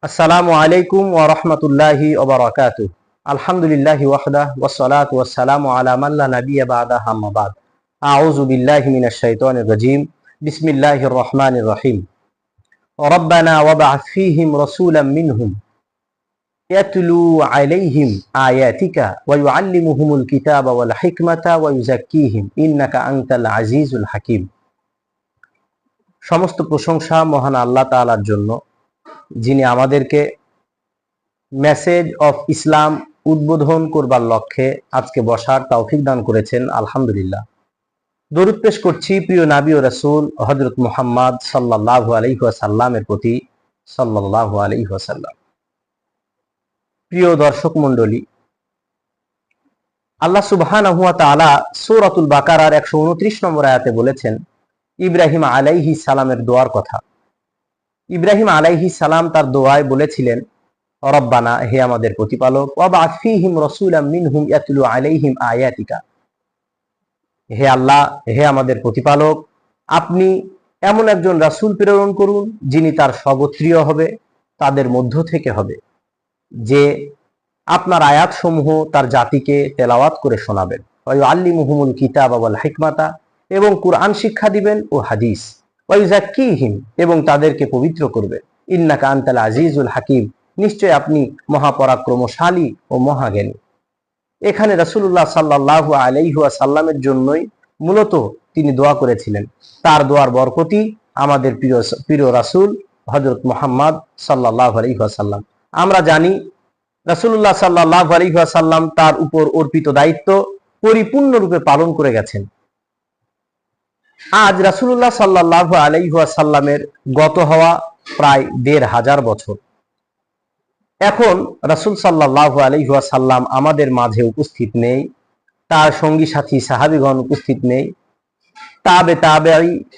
আসসালামু আলাইকুম ওয়া রাহমাতুল্লাহি ওয়া বারাকাতুহু। আলহামদুলিল্লাহি ওয়াহদাহ ওয়াসসালাতু ওয়াসসালামু আলা মান লা নাবিয়্যা বা'দাহু আম্মা বা'দ। আউযু বিল্লাহি মিনাশ শাইতানির রাজীম। বিসমিল্লাহির রহমানির রহিম। রাব্বানা ওয়াবআথ ফীহিম রাসূলাম মিনহুম ইয়াতলু আলাইহিম আয়াতিকা ওয়া ইউআল্লিমুহুমুল কিতাবা ওয়াল হিকমাতা ওয়া ইউযাক্কিহিম ইন্নাকা আনতাল আজিজুল হাকীম। সমস্ত প্রশংসা মহান আল্লাহ তাআলার জন্য, যিনি আমাদেরকে মেসেজ অফ ইসলাম উদ্বোধন করবার লক্ষ্যে আজকে বসার তৌফিক দান করেছেন। আলহামদুলিল্লাহ। দরুদ পেশ করছি প্রিয় নবী ও রাসূল হযরত মুহাম্মদ সাল্লাল্লাহু আলাইহি ওয়াসাল্লামের প্রতি সাল্লাল্লাহু আলাইহি ওয়াসাল্লাম। প্রিয় দর্শক মণ্ডলী, আল্লাহ সুবহানাহু ওয়া তাআলা সূরাতুল বাকারার 129 নম্বর আয়াতে বলেছেন ইব্রাহিম আলাইহিস সালামের দোয়ার কথা। ইব্রাহিম আলাইহিস সালাম তার দোয়ায় বলেছিলেন, রব্বানা, হে আমাদের প্রতিপালক, ওয়াবআথ ফীহিম রাসূলাম মিনহুম ইয়াতলু আলাইহিম আয়াতিকা, হে আল্লাহ, হে আমাদের প্রতিপালক, আপনি এমন একজন রাসূল প্রেরণ করুন যিনি তার স্বগোত্রীয় হবে, তাদের মধ্য থেকে হবে, যে আপনার আয়াতসমূহ তার জাতিকে তেলাওয়াত করে শোনাবেন। ওয়া ইউআল্লিমুহুমুল কিতাবা ওয়াল হিকমাতা, এবং কুরআন শিক্ষা দিবেন ও হাদিস। ওয়া ইউযাক্কিহিম, এবং তাদেরকে পবিত্র করবেন। ইন্নাকা আনতাল আজিজুল হাকীম, নিশ্চয় আপনি মহাপরাক্রমশালী ও মহাজ্ঞানী। এখানে রাসূলুল্লাহ সাল্লাল্লাহু আলাইহি ওয়াসাল্লামের জন্যই মূলত তিনি দোয়া করেছিলেন। তার দোয়ার বরকতি আমাদের প্রিয় রাসূল হযরত মুহাম্মদ সাল্লাল্লাহু আলাইহি ওয়াসাল্লাম। আমরা জানি রাসূলুল্লাহ সাল্লাল্লাহু আলাইহি ওয়াসাল্লাম তার উপর অর্পিত দায়িত্ব পরিপূর্ণরূপে পালন করে গেছেন। আজ রাসূলুল্লাহ সাল্লাল্লাহু আলাইহি ওয়াসাল্লামের গত হওয়া প্রায় ১৫০০ বছর। এখন রাসূল সাল্লাল্লাহু আলাইহি ওয়াসাল্লাম আমাদের মাঝে উপস্থিত নেই, তার সঙ্গী সাথী সাহাবীগণ উপস্থিত নেই,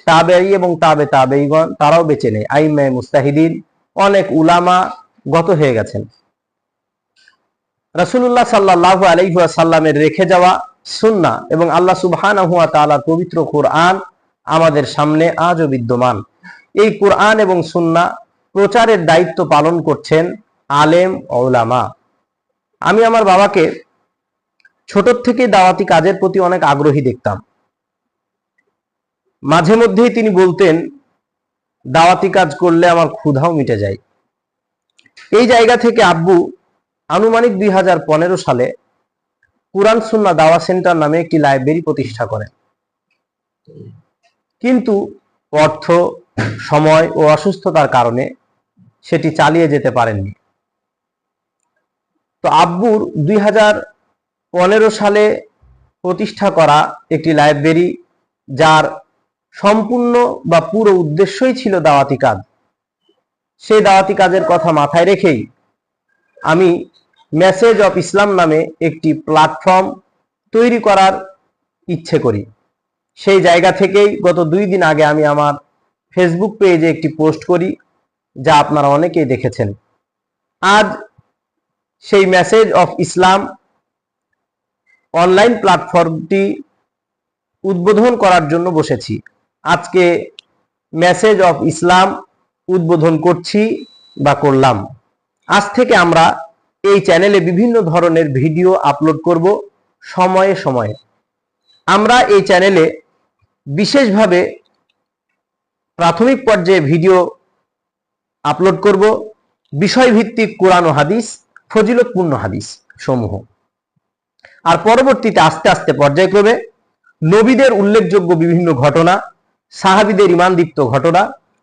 তাবেঈ এবং তাবেঈগণ তারাও বেঁচে নেই, আইম্মায়ে মুজতাহিদিন অনেক উলামা গত হয়ে গেছেন। রাসূলুল্লাহ সাল্লাল্লাহু আলাইহি ওয়াসাল্লামের রেখে যাওয়া সুন্নাহ এবং আল্লাহ সুবহানাহু ওয়া তাআলার পবিত্র কোরআন আমাদের সামনে আজও বিদ্যমান। এই কোরআন এবং সুন্নাহ প্রচারের দায়িত্ব পালন করছেন আলেম উলামা। আমি আমার বাবাকে ছোট থেকে দাওয়াতি কাজের প্রতি অনেক আগ্রহী দেখতাম। মাঝে মধ্যেই তিনি বলতেন, দাওয়াতি কাজ করলে আমার ক্ষুধাও মিটে যায়। এই জায়গা থেকে আব্বু আনুমানিক ২০১৫ সালে কুরআন সুন্নাহ দাওয়া সেন্টার নামে একটি লাইব্রেরি প্রতিষ্ঠা করেন। কিন্তু অর্থ, সময় ও অসুস্থতার কারণে সেটি চালিয়ে যেতে পারেননি। তো আব্বুর ২০১৫ সালে প্রতিষ্ঠা করা একটি লাইব্রেরি, যার সম্পূর্ণ বা পুরো উদ্দেশ্যই ছিল দাওয়াতি কাজ, সেই দাওয়াতি কাজের কথা মাথায় রেখেই আমি মেসেজ অফ ইসলাম নামে একটি প্ল্যাটফর্ম তৈরি করার ইচ্ছে করি। সেই জায়গা থেকেই গত ২ দিন আগে আমি আমার ফেসবুক পেজে একটি পোস্ট করি, যা আপনারা অনেকেই দেখেছেন। আজ সেই মেসেজ অফ ইসলাম অনলাইন প্ল্যাটফর্মটি উদ্বোধন করার জন্য বসেছি। আজকে মেসেজ অফ ইসলাম উদ্বোধন করছি বা করলাম। আজ থেকে আমরা এই চ্যানেলে বিভিন্ন ধরনের ভিডিও আপলোড করব সময়ে সময়ে। আমরা এই চ্যানেলে বিশেষভাবে প্রাথমিক পর্যায়ে ভিডিও আপলোড করব বিষয়ভিত্তিক কোরআন ও হাদিস, ফজিলতপূর্ণ হাদিস সমূহ। আর পরবর্তীতে আস্তে আস্তে পর্যায়ক্রমে নবীদের উল্লেখযোগ্য বিভিন্ন ঘটনা, সাহাবীদের ঈমানদীপ্ত ঘটনা,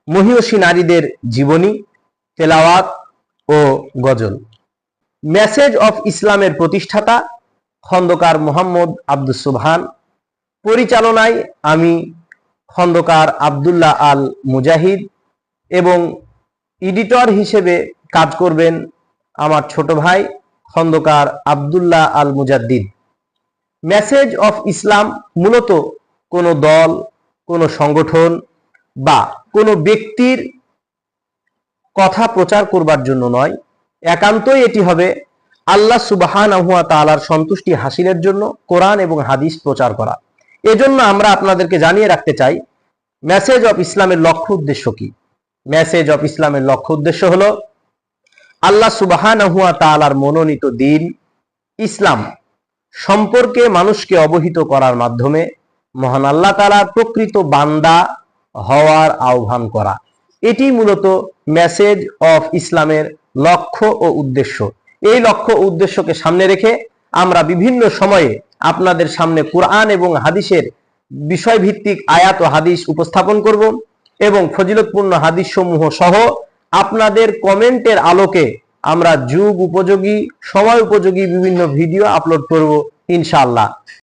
মহিয়সী নারীদের জীবনী, তেলাওয়াত ও গজল। মেসেজ অফ ইসলামের প্রতিষ্ঠাতা খন্দকার মোহাম্মদ আব্দুস সুবহান, পরিচালনায় আমি খন্দকার আব্দুল্লাহ আল মুজাহিদ, এবং এডিটর হিসেবে কাজ করবেন আমার ছোট ভাই খন্দকার আব্দুল্লাহ আল মুজাদ্দিদ। মেসেজ অফ ইসলাম মূলত কোনো দল, কোনো সংগঠন বা কোনো ব্যক্তির কথা প্রচার করবার জন্য নয়, একান্তই এটি হবে আল্লাহ সুবহানাহু ওয়া তাআলার সন্তুষ্টি হাসিলের জন্য কোরআন এবং হাদিস প্রচার করা। এজন্য আমরা আপনাদেরকে জানিয়ে রাখতে চাই মেসেজ অফ ইসলামের লক্ষ্য উদ্দেশ্য কি। মেসেজ অফ ইসলামের লক্ষ্য উদ্দেশ্য হলো আল্লাহ সুবহানাহু ওয়া তাআলার মনোনীত দ্বীন ইসলাম সম্পর্কে মানুষকে অবহিত করার মাধ্যমে মহান আল্লাহ তাআলার প্রকৃত বান্দা হওয়ার আহ্বান করা, এটি মূলত মেসেজ অফ ইসলামের লক্ষ্য ও উদ্দেশ্য। এই লক্ষ্য ও উদ্দেশ্যকে সামনে রেখে আমরা বিভিন্ন সময়ে আপনাদের সামনে কুরআন এবং হাদিসের বিষয়ভিত্তিক আয়াত ও হাদিস উপস্থাপন করব এবং ফজিলতপূর্ণ হাদিস সমূহ সহ আপনাদের কমেন্টের আলোকে আমরা যুগ উপযোগী, সময় উপযোগী বিভিন্ন ভিডিও আপলোড করব ইনশাআল্লাহ।